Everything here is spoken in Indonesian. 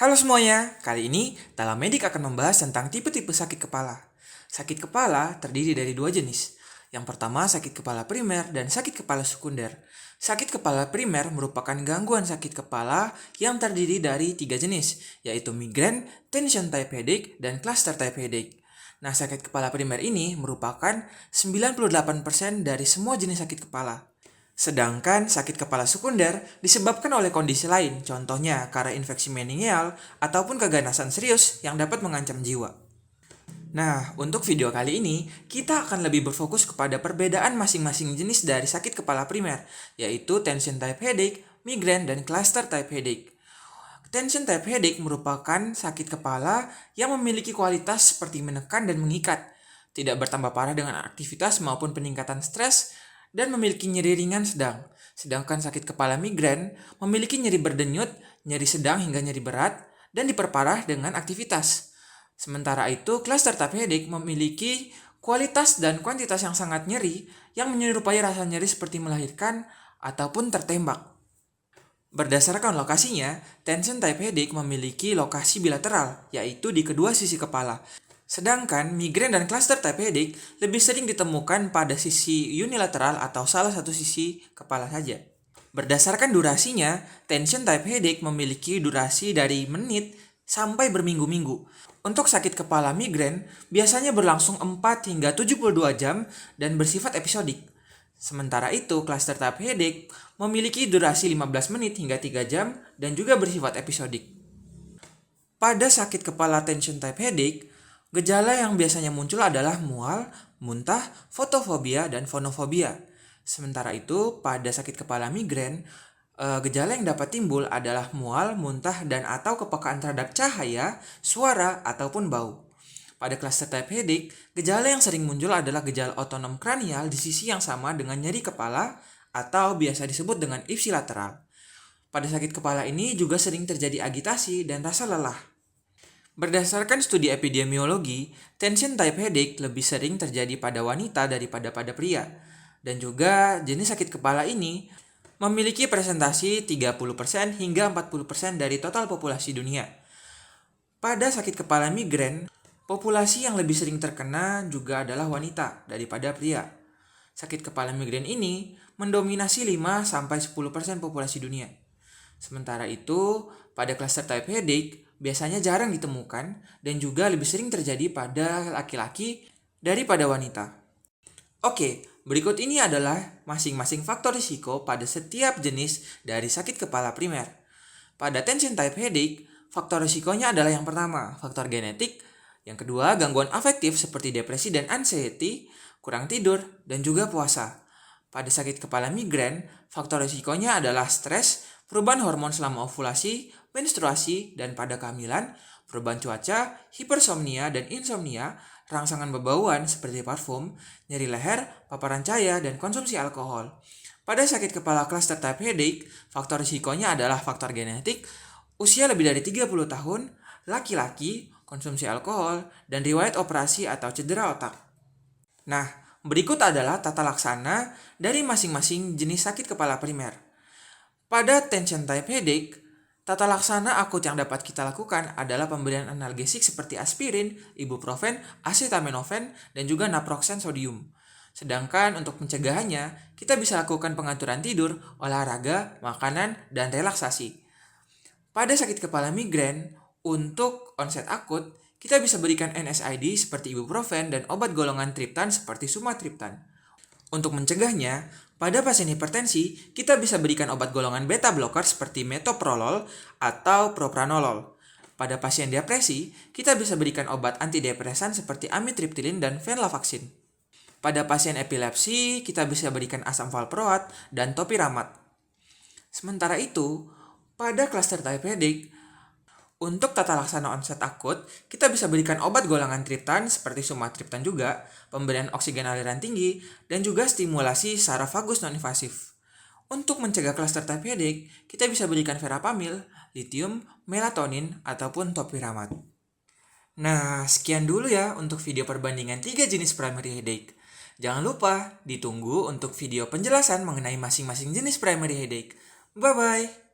Halo semuanya, kali ini Talamedik akan membahas tentang tipe-tipe sakit kepala. Sakit kepala terdiri dari dua jenis. Yang pertama sakit kepala primer dan sakit kepala sekunder. Sakit kepala primer merupakan gangguan sakit kepala yang terdiri dari tiga jenis, yaitu migrain, tension type headache, dan cluster type headache. Nah, sakit kepala primer ini merupakan 98% dari semua jenis sakit kepala. Sedangkan sakit kepala sekunder disebabkan oleh kondisi lain, contohnya karena infeksi meningeal ataupun keganasan serius yang dapat mengancam jiwa. Nah, untuk video kali ini, kita akan lebih berfokus kepada perbedaan masing-masing jenis dari sakit kepala primer, yaitu tension type headache, migrain, dan cluster type headache. Tension type headache merupakan sakit kepala yang memiliki kualitas seperti menekan dan mengikat, tidak bertambah parah dengan aktivitas maupun peningkatan stres, dan memiliki nyeri ringan sedang. Sedangkan sakit kepala migrain memiliki nyeri berdenyut, nyeri sedang hingga nyeri berat, dan diperparah dengan aktivitas. Sementara itu, cluster type headache memiliki kualitas dan kuantitas yang sangat nyeri yang menyerupai rasa nyeri seperti melahirkan ataupun tertembak. Berdasarkan lokasinya, tension type headache memiliki lokasi bilateral, yaitu di kedua sisi kepala. Sedangkan migrain dan cluster type headache lebih sering ditemukan pada sisi unilateral atau salah satu sisi kepala saja. Berdasarkan durasinya, tension type headache memiliki durasi dari menit sampai berminggu-minggu. Untuk sakit kepala migrain, biasanya berlangsung 4 hingga 72 jam dan bersifat episodik. Sementara itu, cluster type headache memiliki durasi 15 menit hingga 3 jam dan juga bersifat episodik. Pada sakit kepala tension type headache, gejala yang biasanya muncul adalah mual, muntah, fotofobia, dan fonofobia. Sementara itu, pada sakit kepala migrain, gejala yang dapat timbul adalah mual, muntah, dan atau kepekaan terhadap cahaya, suara, ataupun bau. Pada cluster type headache, gejala yang sering muncul adalah gejala otonom kranial di sisi yang sama dengan nyeri kepala atau biasa disebut dengan ipsilateral. Pada sakit kepala ini juga sering terjadi agitasi dan rasa lelah. Berdasarkan studi epidemiologi, tension type headache lebih sering terjadi pada wanita daripada pada pria. Dan juga jenis sakit kepala ini memiliki presentasi 30% hingga 40% dari total populasi dunia. Pada sakit kepala migrain, populasi yang lebih sering terkena juga adalah wanita daripada pria. Sakit kepala migrain ini mendominasi 5-10% populasi dunia. Sementara itu, pada cluster type headache biasanya jarang ditemukan dan juga lebih sering terjadi pada laki-laki daripada wanita. Oke, berikut ini adalah masing-masing faktor risiko pada setiap jenis dari sakit kepala primer. Pada tension type headache, faktor risikonya adalah yang pertama, faktor genetik, yang kedua, gangguan afektif seperti depresi dan anxiety, kurang tidur, dan juga puasa. Pada sakit kepala migrain, faktor risikonya adalah stres, perubahan hormon selama ovulasi, menstruasi, dan pada kehamilan, perubahan cuaca, hipersomnia dan insomnia, rangsangan bebauan seperti parfum, nyeri leher, paparan cahaya, dan konsumsi alkohol. Pada sakit kepala cluster type headache, faktor risikonya adalah faktor genetik, usia lebih dari 30 tahun, laki-laki, konsumsi alkohol, dan riwayat operasi atau cedera otak. Nah, berikut adalah tata laksana dari masing-masing jenis sakit kepala primer. Pada tension type headache, tata laksana akut yang dapat kita lakukan adalah pemberian analgesik seperti aspirin, ibuprofen, acetaminophen, dan juga naproxen sodium. Sedangkan untuk pencegahannya, kita bisa lakukan pengaturan tidur, olahraga, makanan, dan relaksasi. Pada sakit kepala migrain, untuk onset akut, kita bisa berikan NSAID seperti ibuprofen dan obat golongan triptan seperti sumatriptan. Untuk mencegahnya, pada pasien hipertensi, kita bisa berikan obat golongan beta blocker seperti metoprolol atau propranolol. Pada pasien depresi, kita bisa berikan obat antidepresan seperti amitriptilin dan venlafaxine. Pada pasien epilepsi, kita bisa berikan asam valproat dan topiramat. Sementara itu, pada cluster type headache, untuk tata laksana onset akut, kita bisa berikan obat golongan triptan seperti sumatriptan juga, pemberian oksigen aliran tinggi, dan juga stimulasi secara vagus non-invasif. Untuk mencegah cluster type headache, kita bisa berikan verapamil, lithium, melatonin, ataupun topiramat. Nah, sekian dulu ya untuk video perbandingan 3 jenis primary headache. Jangan lupa ditunggu untuk video penjelasan mengenai masing-masing jenis primary headache. Bye-bye!